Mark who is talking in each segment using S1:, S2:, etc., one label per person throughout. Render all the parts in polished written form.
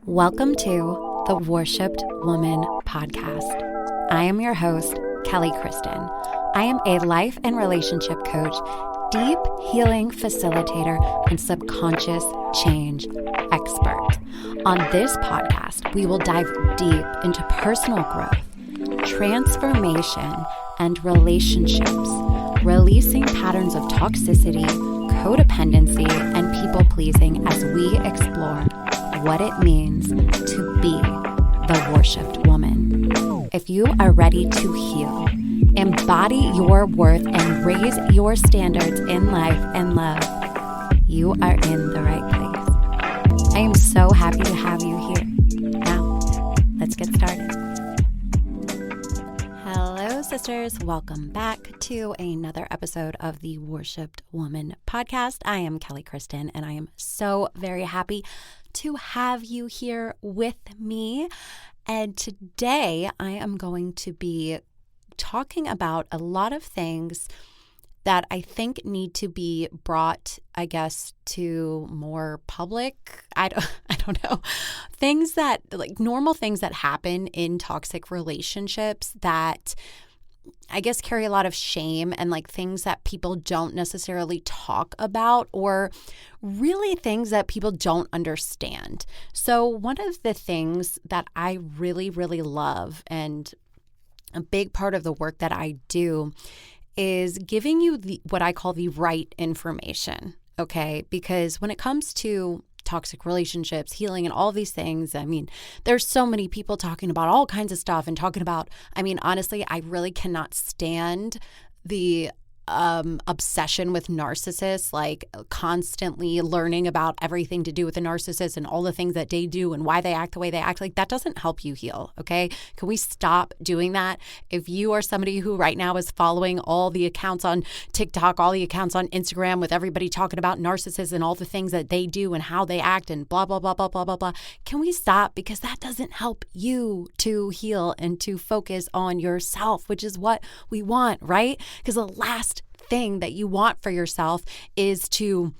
S1: Welcome to the Worshipped Woman podcast. I am your host, kellykristin. I am a life and relationship coach, deep healing facilitator, and subconscious change expert. On this podcast, we will dive deep into personal growth, transformation, and relationships, releasing patterns of toxicity, codependency, and people-pleasing as we explore what it means to be the worshipped woman. If you are ready to heal, embody your worth, and raise your standards in life and love, you are in the right place. I am so happy to have you here. Now, let's get started. Hello, sisters. Welcome back to another episode of the Worshipped Woman podcast. I am kellykristin, and I am so very happy to have you here with me. And today I am going to be talking about a lot of things that I think need to be brought, I guess, to more public. I don't know. Things that, like normal things that happen in toxic relationships that I guess carry a lot of shame, and like things that people don't necessarily talk about, or really things that people don't understand. So one of the things that I really, really love, and a big part of the work that I do, is giving you what I call the right information, okay? Because when it comes to toxic relationships, healing, and all these things, I mean, there's so many people talking about all kinds of stuff and talking about, I mean, honestly, I really cannot stand the obsession with narcissists, like constantly learning about everything to do with a narcissist and all the things that they do and why they act the way they act. Like, that doesn't help you heal, okay? Can we stop doing that? If you are somebody who right now is following all the accounts on TikTok, all the accounts on Instagram with everybody talking about narcissists and all the things that they do and how they act and blah, blah, blah, blah, blah, blah, blah. Can we stop? Because that doesn't help you to heal and to focus on yourself, which is what we want, right? Because the last thing that you want for yourself is to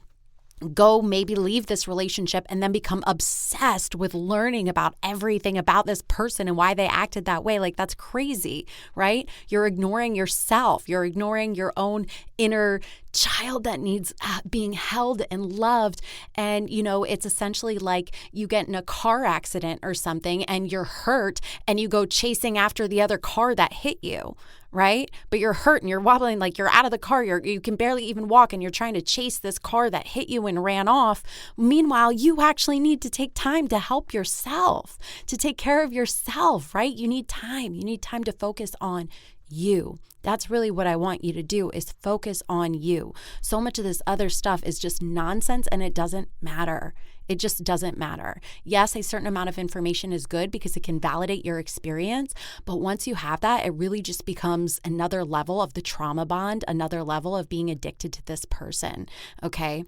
S1: go maybe leave this relationship and then become obsessed with learning about everything about this person and why they acted that way. Like, that's crazy, right? You're ignoring yourself. You're ignoring your own inner child that needs being held and loved. And, you know, it's essentially like you get in a car accident or something and you're hurt and you go chasing after the other car that hit you, right? But you're hurt and you're wobbling, like you're out of the car. You can barely even walk, and you're trying to chase this car that hit you and ran off. Meanwhile, you actually need to take time to help yourself, to take care of yourself, right? You need time. You need time to focus on you. That's really what I want you to do, is focus on you. So much of this other stuff is just nonsense, and it doesn't matter. It just doesn't matter. Yes, a certain amount of information is good because it can validate your experience. But once you have that, it really just becomes another level of the trauma bond, another level of being addicted to this person. Okay.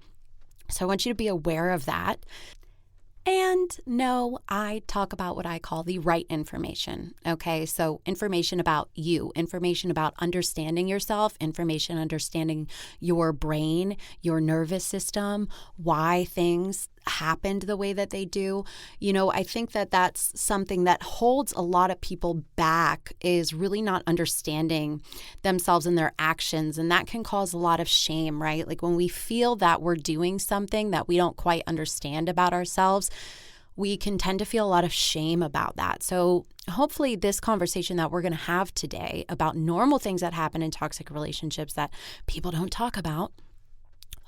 S1: So I want you to be aware of that. And no, I talk about what I call the right information, okay? So information about you, information about understanding yourself, information understanding your brain, your nervous system, why things happened the way that they do. You know, I think that that's something that holds a lot of people back, is really not understanding themselves and their actions. And that can cause a lot of shame, right? Like when we feel that we're doing something that we don't quite understand about ourselves, we can tend to feel a lot of shame about that. So hopefully this conversation that we're going to have today about normal things that happen in toxic relationships that people don't talk about,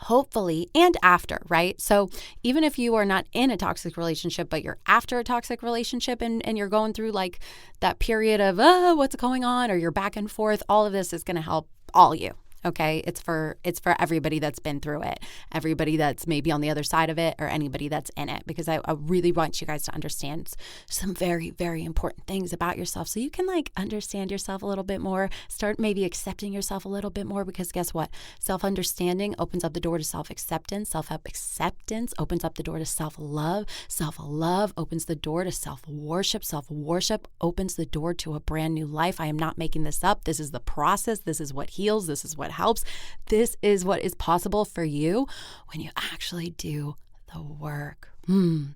S1: hopefully, and after, right? So even if you are not in a toxic relationship, but you're after a toxic relationship and you're going through like that period of, what's going on, or you're back and forth, all of this is going to help all you. Okay, it's for everybody that's been through it, everybody that's maybe on the other side of it, or anybody that's in it, because I really want you guys to understand some very, very important things about yourself so you can like understand yourself a little bit more, start maybe accepting yourself a little bit more, because guess what? Self-understanding opens up the door to self-acceptance. Self-acceptance opens up the door to self-love. Self-love opens the door to self-worship. Self-worship opens the door to a brand new life. I am not making this up. This is the process. This is what heals. This is what helps. This is what is possible for you when you actually do the work. And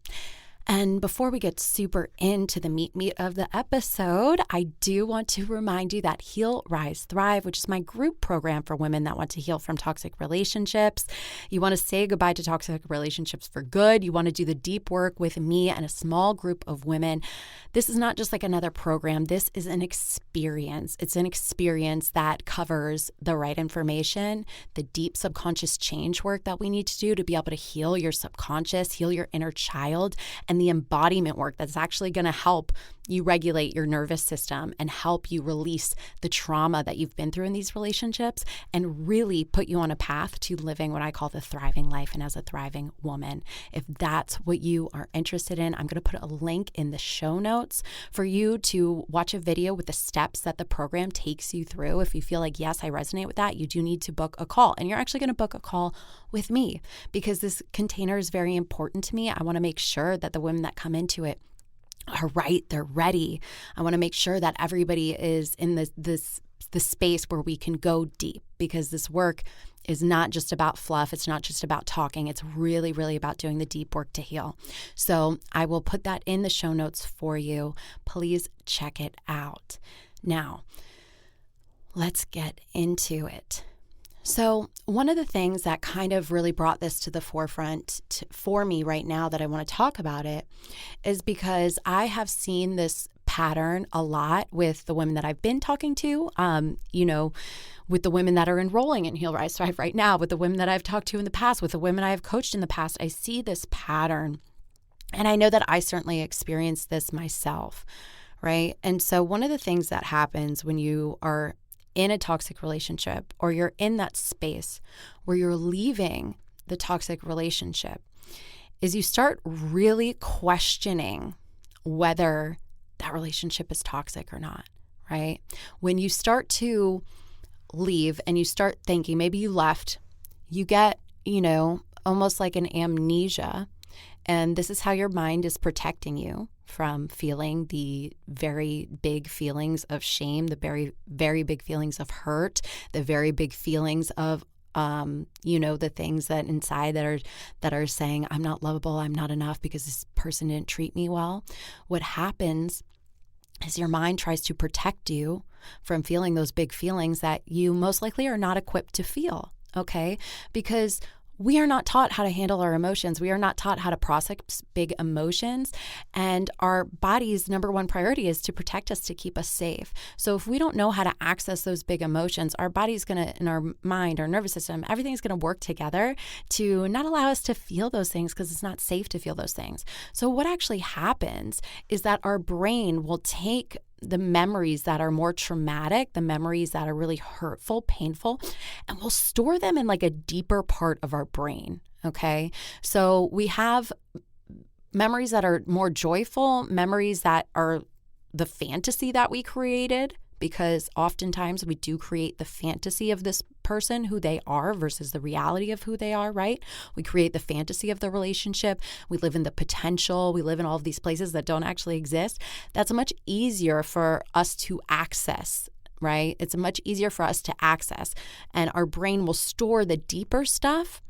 S1: And before we get super into the meat of the episode, I do want to remind you that Heal, Rise, Thrive, which is my group program for women that want to heal from toxic relationships. You want to say goodbye to toxic relationships for good. You want to do the deep work with me and a small group of women. This is not just like another program. This is an experience. It's an experience that covers the right information, the deep subconscious change work that we need to do to be able to heal your subconscious, heal your inner child, and the embodiment work that's actually going to help you regulate your nervous system and help you release the trauma that you've been through in these relationships and really put you on a path to living what I call the thriving life and as a thriving woman. If that's what you are interested in, I'm going to put a link in the show notes for you to watch a video with the steps that the program takes you through. If you feel like, yes, I resonate with that, you do need to book a call. And you're actually going to book a call with me because this container is very important to me. I want to make sure that the women that come into it are right, they're ready. I want to make sure that everybody is in the space where we can go deep, because this work is not just about fluff. It's not just about talking. It's really, really about doing the deep work to heal. So I will put that in the show notes for you. Please check it out. Now, let's get into it. So one of the things that kind of really brought this to the forefront for me right now that I want to talk about it is because I have seen this pattern a lot with the women that I've been talking to, with the women that are enrolling in Heal, Rise, Thrive right now, with the women that I've talked to in the past, with the women I have coached in the past. I see this pattern, and I know that I certainly experienced this myself, right? And so one of the things that happens when you are in a toxic relationship, or you're in that space where you're leaving the toxic relationship, is you start really questioning whether that relationship is toxic or not, right? When you start to leave and you start thinking, maybe you left, you get, almost like an amnesia. And this is how your mind is protecting you from feeling the very big feelings of shame, the very, very big feelings of hurt, the very big feelings of, the things that inside that are saying, I'm not lovable, I'm not enough because this person didn't treat me well. What happens is your mind tries to protect you from feeling those big feelings that you most likely are not equipped to feel, okay? Because we are not taught how to handle our emotions. We are not taught how to process big emotions. And our body's number one priority is to protect us, to keep us safe. So if we don't know how to access those big emotions, our body's going to, and our mind, our nervous system, everything's going to work together to not allow us to feel those things because it's not safe to feel those things. So what actually happens is that our brain will take the memories that are more traumatic, the memories that are really hurtful, painful, and we'll store them in like a deeper part of our brain, okay? So we have memories that are more joyful, memories that are the fantasy that we created, because oftentimes we do create the fantasy of this person, who they are, versus the reality of who they are, right? We create the fantasy of the relationship. We live in the potential. We live in all of these places that don't actually exist. That's much easier for us to access, right? It's much easier for us to access. And our brain will store the deeper stuff.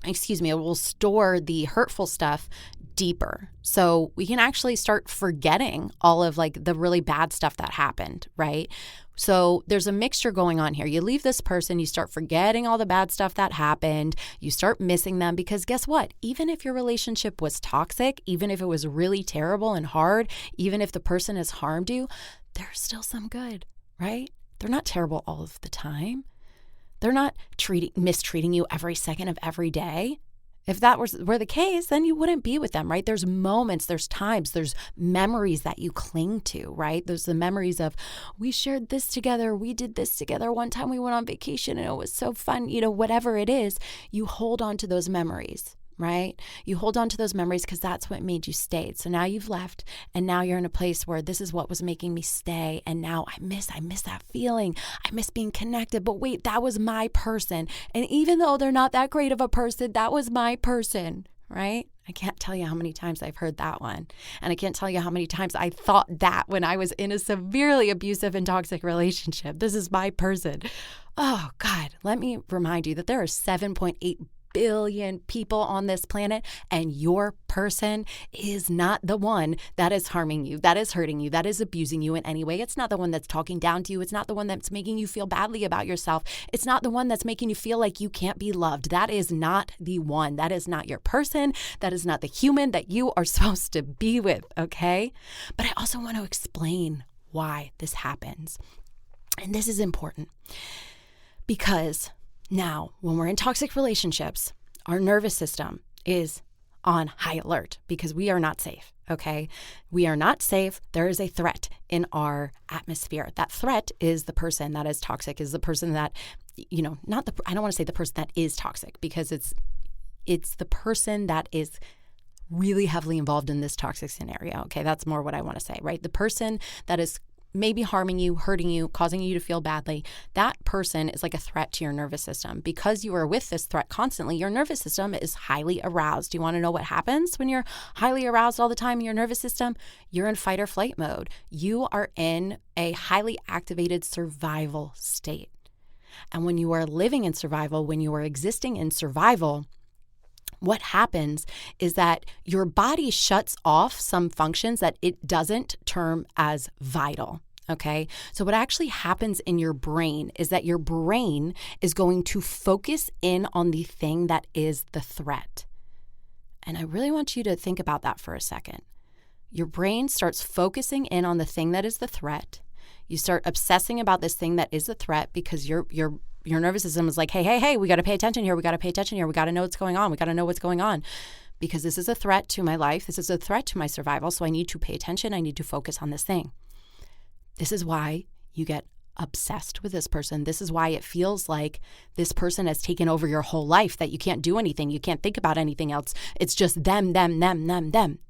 S1: It will store the hurtful stuff deeper. So we can actually start forgetting all of like the really bad stuff that happened, right? So there's a mixture going on here. You leave this person, you start forgetting all the bad stuff that happened, you start missing them, because guess what? Even if your relationship was toxic, even if it was really terrible and hard, even if the person has harmed you, there's still some good, right? They're not terrible all of the time. They're not mistreating you every second of every day. If that were the case, then you wouldn't be with them, right? There's moments, there's times, there's memories that you cling to, right? There's the memories of, we shared this together, we did this together, one time we went on vacation and it was so fun, whatever it is, you hold on to those memories, right? You hold on to those memories because that's what made you stay. So now you've left, and now you're in a place where this is what was making me stay. And now I miss that feeling. I miss being connected. But wait, that was my person. And even though they're not that great of a person, that was my person, right? I can't tell you how many times I've heard that one. And I can't tell you how many times I thought that when I was in a severely abusive and toxic relationship. This is my person. Oh God, let me remind you that there are 7.8 billion people on this planet, and your person is not the one that is harming you, that is hurting you, that is abusing you in any way. It's not the one that's talking down to you. It's not the one that's making you feel badly about yourself. It's not the one that's making you feel like you can't be loved. That is not the one. That is not your person. That is not the human that you are supposed to be with, okay? But I also want to explain why this happens. And this is important because now when we're in toxic relationships, our nervous system is on high alert because we are not safe, okay? We are not safe. There is a threat in our atmosphere. That threat is the person that is toxic, is the person that, I don't want to say the person that is toxic because it's the person that is really heavily involved in this toxic scenario, okay? That's more what I want to say, right? The person that is maybe harming you, hurting you, causing you to feel badly, that person is like a threat to your nervous system. Because you are with this threat constantly, your nervous system is highly aroused. Do you want to know what happens when you're highly aroused all the time in your nervous system? You're in fight or flight mode. You are in a highly activated survival state. And when you are living in survival, when you are existing in survival, what happens is that your body shuts off some functions that it doesn't term as vital. Okay, so what actually happens in your brain is that your brain is going to focus in on the thing that is the threat. And I really want you to think about that for a second. Your brain starts focusing in on the thing that is the threat. You start obsessing about this thing that is the threat because your nervous system is like, hey, we got to pay attention here. We got to pay attention here. We got to know what's going on. We got to know what's going on because this is a threat to my life. This is a threat to my survival. So I need to pay attention. I need to focus on this thing. This is why you get obsessed with this person. This is why it feels like this person has taken over your whole life, that you can't do anything. You can't think about anything else. It's just them.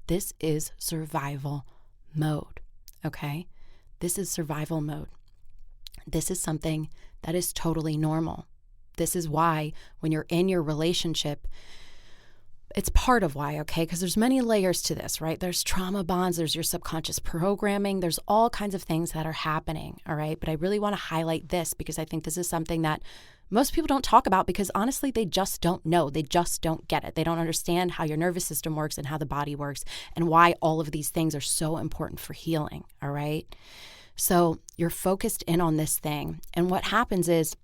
S1: This is survival mode, okay? This is survival mode. This is something that is totally normal. This is why when you're in your relationship, it's part of why, okay? Because there's many layers to this, right? There's trauma bonds, there's your subconscious programming, there's all kinds of things that are happening, all right? But I really want to highlight this because I think this is something that most people don't talk about because honestly, they just don't know. They just don't get it. They don't understand how your nervous system works and how the body works and why all of these things are so important for healing, all right? So you're focused in on this thing. And what happens is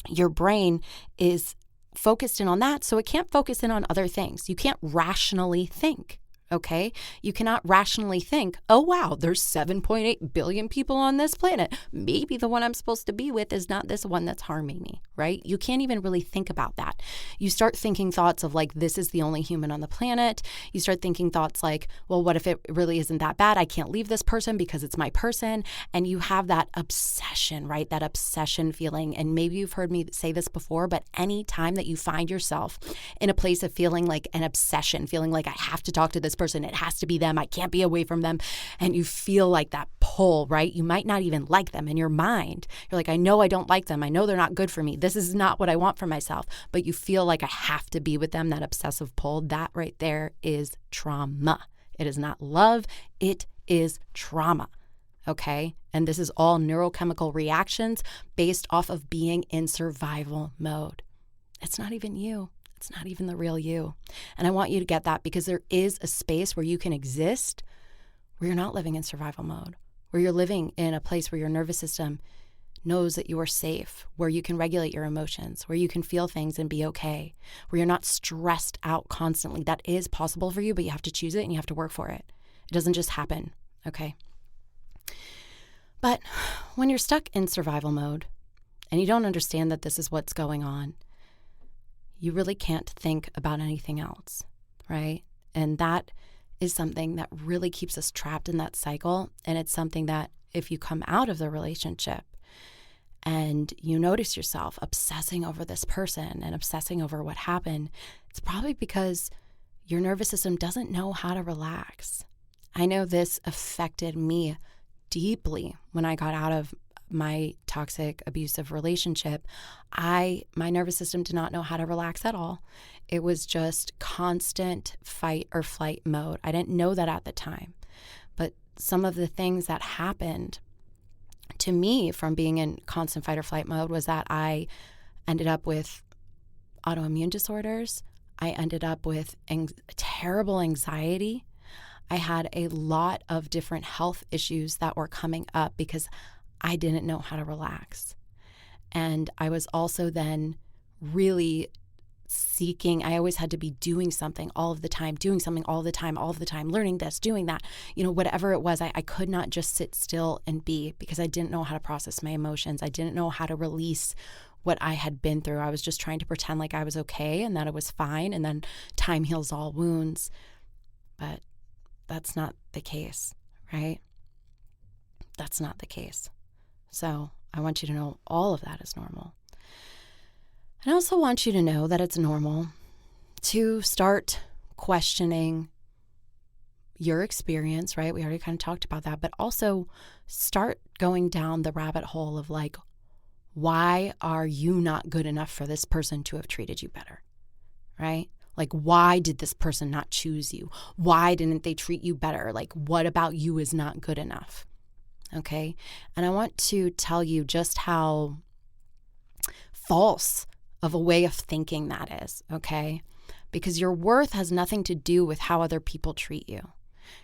S1: your brain is focused in on that, so it can't focus in on other things. You can't rationally think, okay? You cannot rationally think, oh, wow, there's 7.8 billion people on this planet. Maybe the one I'm supposed to be with is not this one that's harming me, right? You can't even really think about that. You start thinking thoughts of like, this is the only human on the planet. You start thinking thoughts like, well, what if it really isn't that bad? I can't leave this person because it's my person. And you have that obsession, right? That obsession feeling. And maybe you've heard me say this before, but any time that you find yourself in a place of feeling like an obsession, feeling like I have to talk to this person, it has to be them, I can't be away from them, and you feel like that pull, right? You might not even like them in your mind. You're like, I know I don't like them. I know they're not good for me. This is not what I want for myself, but you feel like I have to be with them, that obsessive pull. That right there is trauma. It is not love. It is trauma. Okay? And this is all neurochemical reactions based off of being in survival mode. It's not even you. It's not even the real you. And I want you to get that because there is a space where you can exist where you're not living in survival mode, where you're living in a place where your nervous system knows that you are safe, where you can regulate your emotions, where you can feel things and be okay, where you're not stressed out constantly. That is possible for you, but you have to choose it and you have to work for it. It doesn't just happen, okay? But when you're stuck in survival mode and you don't understand that this is what's going on, you really can't think about anything else, right? And that is something that really keeps us trapped in that cycle. And it's something that if you come out of the relationship and you notice yourself obsessing over this person and obsessing over what happened, it's probably because your nervous system doesn't know how to relax. I know this affected me deeply when I got out of my toxic, abusive relationship. My nervous system did not know how to relax at all. It was just constant fight or flight mode. I didn't know that at the time. But some of the things that happened to me from being in constant fight or flight mode was that I ended up with autoimmune disorders. I ended up with terrible anxiety. I had a lot of different health issues that were coming up because I didn't know how to relax. And I was also then really seeking, I always had to be doing something all of the time, learning this, doing that, whatever it was. I could not just sit still and be, because I didn't know how to process my emotions. I didn't know how to release what I had been through. I was just trying to pretend like I was okay and that it was fine, and then time heals all wounds. But that's not the case, right? That's not the case. So I want you to know all of that is normal. And I also want you to know that it's normal to start questioning your experience, right? We already kind of talked about that, but also start going down the rabbit hole of like, why are you not good enough for this person to have treated you better, right? Like, why did this person not choose you? Why didn't they treat you better? Like, what about you is not good enough? Okay. And I want to tell you just how false of a way of thinking that is, okay? Because your worth has nothing to do with how other people treat you.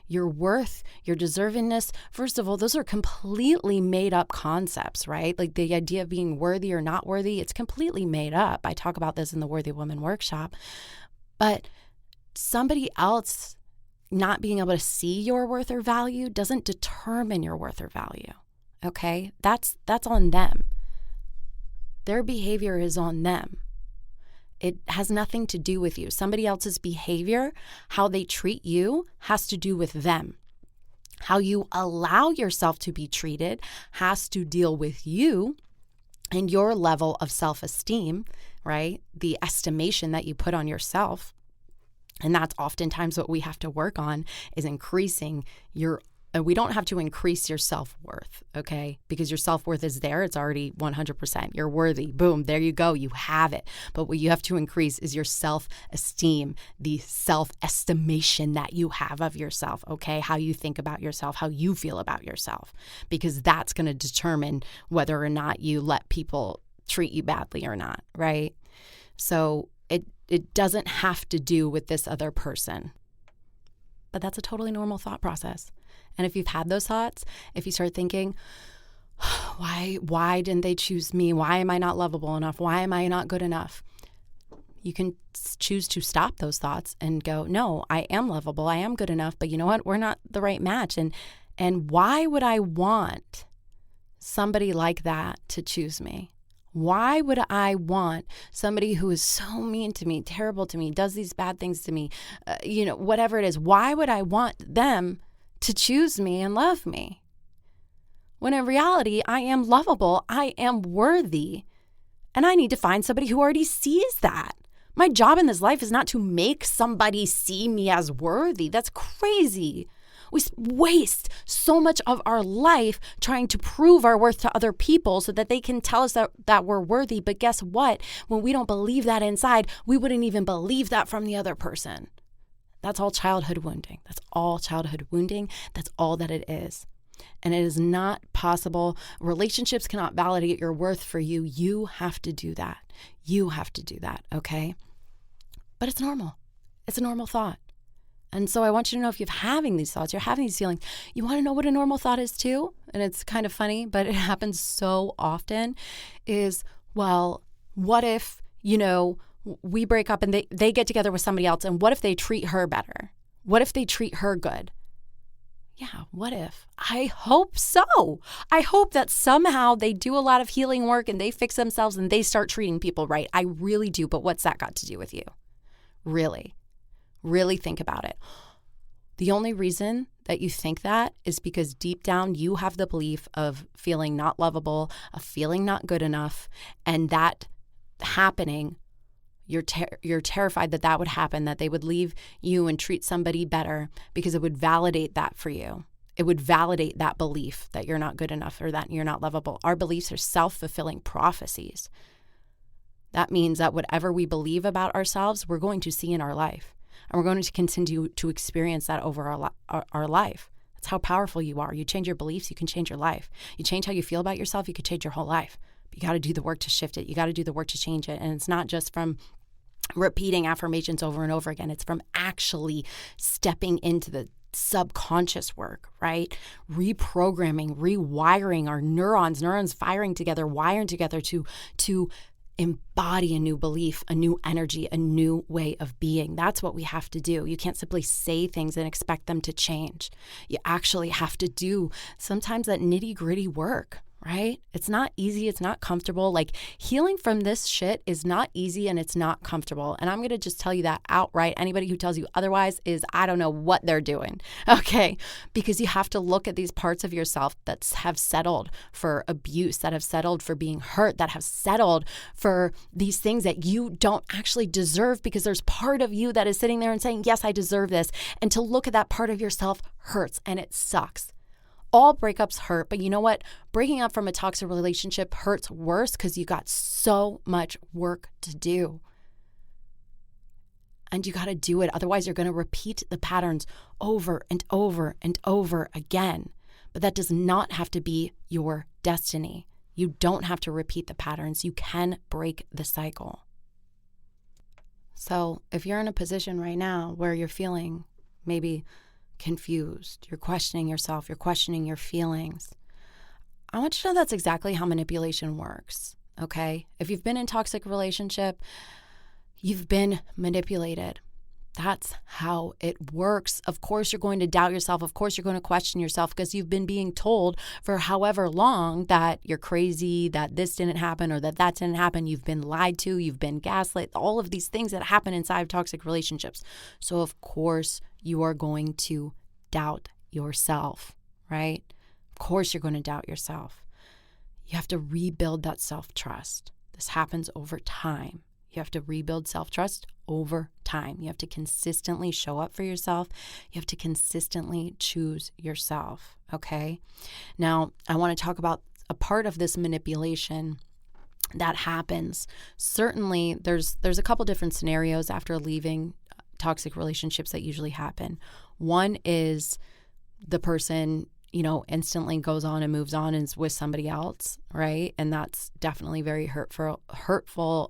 S1: Your worth, your deservingness, first of all, those are completely made up concepts, right? Like the idea of being worthy or not worthy, it's completely made up. I talk about this in the Worthy Woman workshop. But somebody else not being able to see your worth or value doesn't determine your worth or value, okay? That's on them. Their behavior is on them. It has nothing to do with you. Somebody else's behavior, how they treat you, has to do with them. How you allow yourself to be treated has to deal with you and your level of self-esteem, right? The estimation that you put on yourself. And that's oftentimes what we have to work on, is increasing we don't have to increase your self-worth, okay? Because your self-worth is there. It's already 100%. You're worthy. Boom, there you go. You have it. But what you have to increase is your self-esteem, the self-estimation that you have of yourself, okay? How you think about yourself, how you feel about yourself, because that's going to determine whether or not you let people treat you badly or not, right? So it doesn't have to do with this other person. But that's a totally normal thought process. And if you've had those thoughts, if you start thinking, why didn't they choose me? Why am I not lovable enough? Why am I not good enough? You can choose to stop those thoughts and go, no, I am lovable. I am good enough. But you know what? We're not the right match. And why would I want somebody like that to choose me? Why would I want somebody who is so mean to me, terrible to me, does these bad things to me, whatever it is? Why would I want them to choose me and love me? When in reality, I am lovable, I am worthy, and I need to find somebody who already sees that. My job in this life is not to make somebody see me as worthy. That's crazy. We waste so much of our life trying to prove our worth to other people so that they can tell us that we're worthy. But guess what? When we don't believe that inside, we wouldn't even believe that from the other person. That's all childhood wounding. That's all childhood wounding. That's all that it is. And it is not possible. Relationships cannot validate your worth for you. You have to do that. You have to do that, okay? But it's normal. It's a normal thought. And so I want you to know, if you're having these thoughts, you're having these feelings, you want to know what a normal thought is too? And it's kind of funny, but it happens so often, is, well, what if, we break up and they get together with somebody else, and what if they treat her better? What if they treat her good? Yeah, what if? I hope so. I hope that somehow they do a lot of healing work and they fix themselves and they start treating people right. I really do. But what's that got to do with you? Really think about it. The only reason that you think that is because deep down you have the belief of feeling not lovable, of feeling not good enough, and that happening, you're terrified that would happen, that they would leave you and treat somebody better, because it would validate that for you. It would validate that belief that you're not good enough or that you're not lovable. Our beliefs are self-fulfilling prophecies. That means that whatever we believe about ourselves, we're going to see in our life. And we're going to continue to experience that over our life. That's how powerful you are. You change your beliefs, you can change your life. You change how you feel about yourself, you can change your whole life. But you got to do the work to shift it. You got to do the work to change it. And it's not just from repeating affirmations over and over again. It's from actually stepping into the subconscious work, right? Reprogramming, rewiring our neurons firing together, wiring together to embody a new belief, a new energy, a new way of being. That's what we have to do. You can't simply say things and expect them to change. You actually have to do sometimes that nitty-gritty work, right? It's not easy. It's not comfortable. Like, healing from this shit is not easy and it's not comfortable. And I'm going to just tell you that outright. Anybody who tells you otherwise I don't know what they're doing. Okay. Because you have to look at these parts of yourself that have settled for abuse, that have settled for being hurt, that have settled for these things that you don't actually deserve, because there's part of you that is sitting there and saying, yes, I deserve this. And to look at that part of yourself hurts and it sucks. All breakups hurt, but you know what? Breaking up from a toxic relationship hurts worse because you got so much work to do. And you got to do it. Otherwise, you're going to repeat the patterns over and over and over again. But that does not have to be your destiny. You don't have to repeat the patterns. You can break the cycle. So if you're in a position right now where you're feeling maybe confused, you're questioning yourself, you're questioning your feelings, I want you to know that's exactly how manipulation works, okay? If you've been in a toxic relationship, you've been manipulated. That's how it works. Of course, you're going to doubt yourself. Of course, you're going to question yourself because you've been being told for however long that you're crazy, that this didn't happen or that didn't happen. You've been lied to. You've been gaslit. All of these things that happen inside of toxic relationships. So, of course, you are going to doubt yourself, right? Of course, you're going to doubt yourself. You have to rebuild that self-trust. This happens over time. You have to rebuild self-trust over time. You have to consistently show up for yourself. You have to consistently choose yourself, okay? Now, I want to talk about a part of this manipulation that happens. Certainly, there's a couple different scenarios after leaving toxic relationships that usually happen. One is the person, instantly goes on and moves on and is with somebody else, right? And that's definitely very hurtful,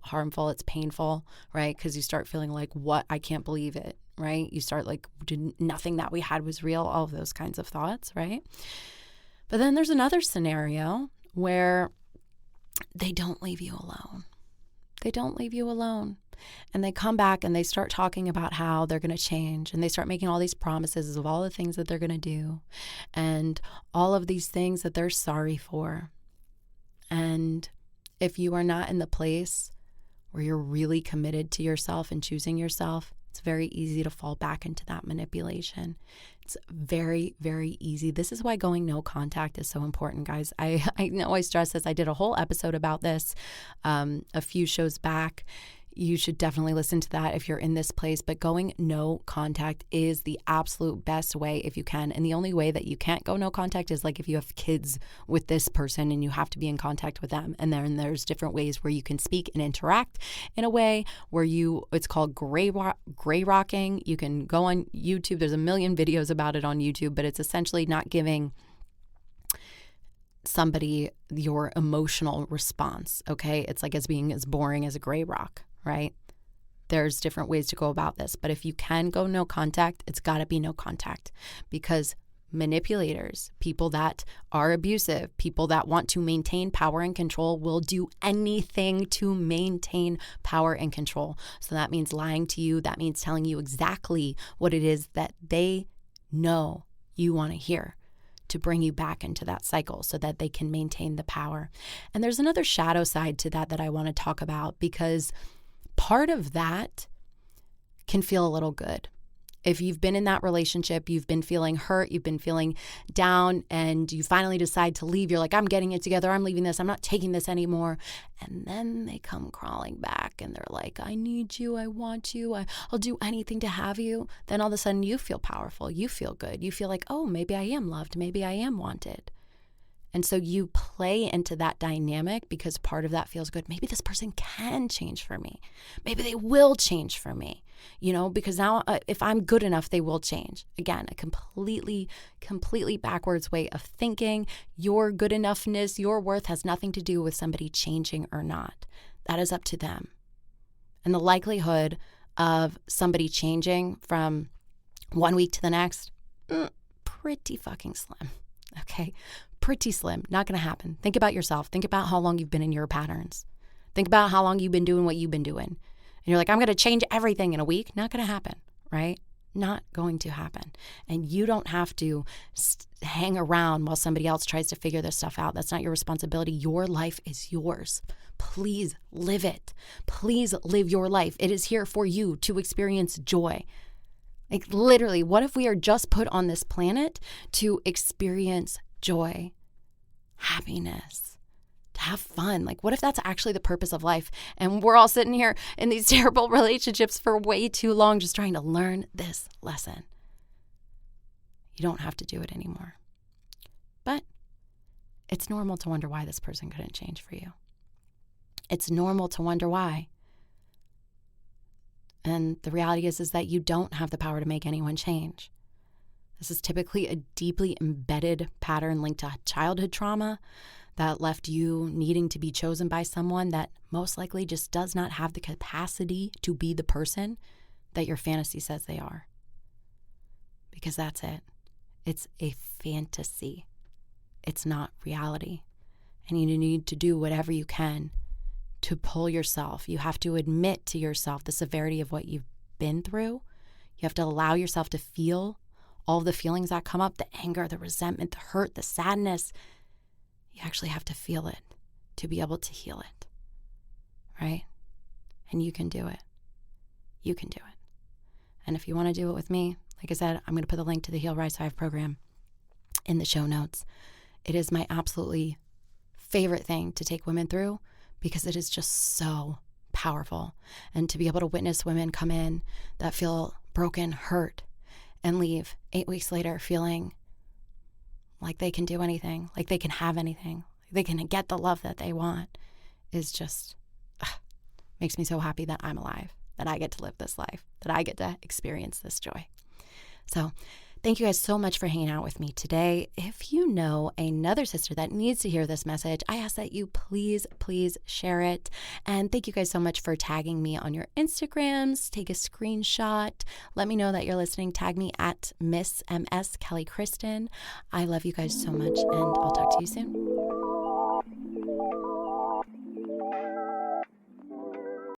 S1: harmful. It's painful, right? Because you start feeling like, what? I can't believe it, right? You start like, nothing that we had was real, all of those kinds of thoughts, right? But then there's another scenario where they don't leave you alone. They don't leave you alone. And they come back and they start talking about how they're going to change, and they start making all these promises of all the things that they're going to do and all of these things that they're sorry for. And if you are not in the place where you're really committed to yourself and choosing yourself, it's very easy to fall back into that manipulation. It's very, very easy. This is why going no contact is so important, guys. I know I stress this. I did a whole episode about this a few shows back. You should definitely listen to that if you're in this place. But going no contact is the absolute best way if you can. And the only way that you can't go no contact is like if you have kids with this person and you have to be in contact with them. And then there's different ways where you can speak and interact in a way where it's called gray rocking. You can go on YouTube. There's a million videos about it on YouTube, but it's essentially not giving somebody your emotional response, okay? It's like being as boring as a gray rock, right? There's different ways to go about this. But if you can go no contact, it's got to be no contact, because manipulators, people that are abusive, people that want to maintain power and control will do anything to maintain power and control. So that means lying to you. That means telling you exactly what it is that they know you want to hear to bring you back into that cycle so that they can maintain the power. And there's another shadow side to that I want to talk about, because part of that can feel a little good. If you've been in that relationship, you've been feeling hurt, you've been feeling down, and you finally decide to leave. You're like, I'm getting it together. I'm leaving this. I'm not taking this anymore. And then they come crawling back and they're like, I need you. I want you. I'll do anything to have you. Then all of a sudden you feel powerful. You feel good. You feel like, oh, maybe I am loved. Maybe I am wanted. And so you play into that dynamic because part of that feels good. Maybe this person can change for me. Maybe they will change for me, because now if I'm good enough, they will change. Again, a completely backwards way of thinking. Your good enoughness, your worth has nothing to do with somebody changing or not. That is up to them. And the likelihood of somebody changing from 1 week to the next, pretty fucking slim. Okay? Pretty slim. Not going to happen. Think about yourself. Think about how long you've been in your patterns. Think about how long you've been doing what you've been doing. And you're like, I'm going to change everything in a week. Not going to happen, right? Not going to happen. And you don't have to hang around while somebody else tries to figure this stuff out. That's not your responsibility. Your life is yours. Please live it. Please live your life. It is here for you to experience joy. Like literally, what if we are just put on this planet to experience joy, happiness, to have fun? Like, what if that's actually the purpose of life? And we're all sitting here in these terrible relationships for way too long, just trying to learn this lesson. You don't have to do it anymore. But it's normal to wonder why this person couldn't change for you. It's normal to wonder why. And the reality is that you don't have the power to make anyone change. This is typically a deeply embedded pattern linked to childhood trauma that left you needing to be chosen by someone that most likely just does not have the capacity to be the person that your fantasy says they are. Because that's it. It's a fantasy. It's not reality. And you need to do whatever you can to pull yourself. You have to admit to yourself the severity of what you've been through. You have to allow yourself to feel all the feelings that come up, the anger, the resentment, the hurt, the sadness. You actually have to feel it to be able to heal it, right? And you can do it. You can do it. And if you want to do it with me, like I said, I'm going to put the link to the Heal, Rise, Thrive program in the show notes. It is my absolutely favorite thing to take women through because it is just so powerful. And to be able to witness women come in that feel broken, hurt, and leave 8 weeks later feeling like they can do anything, like they can have anything, like they can get the love that they want, is just makes me so happy that I'm alive, that I get to live this life, that I get to experience this joy. So thank you guys so much for hanging out with me today. If you know another sister that needs to hear this message, I ask that you please share it. And thank you guys so much for tagging me on your Instagrams. Take a screenshot. Let me know that you're listening. Tag me at Miss MS Kelly Kristin. I love you guys so much, and I'll talk to you soon.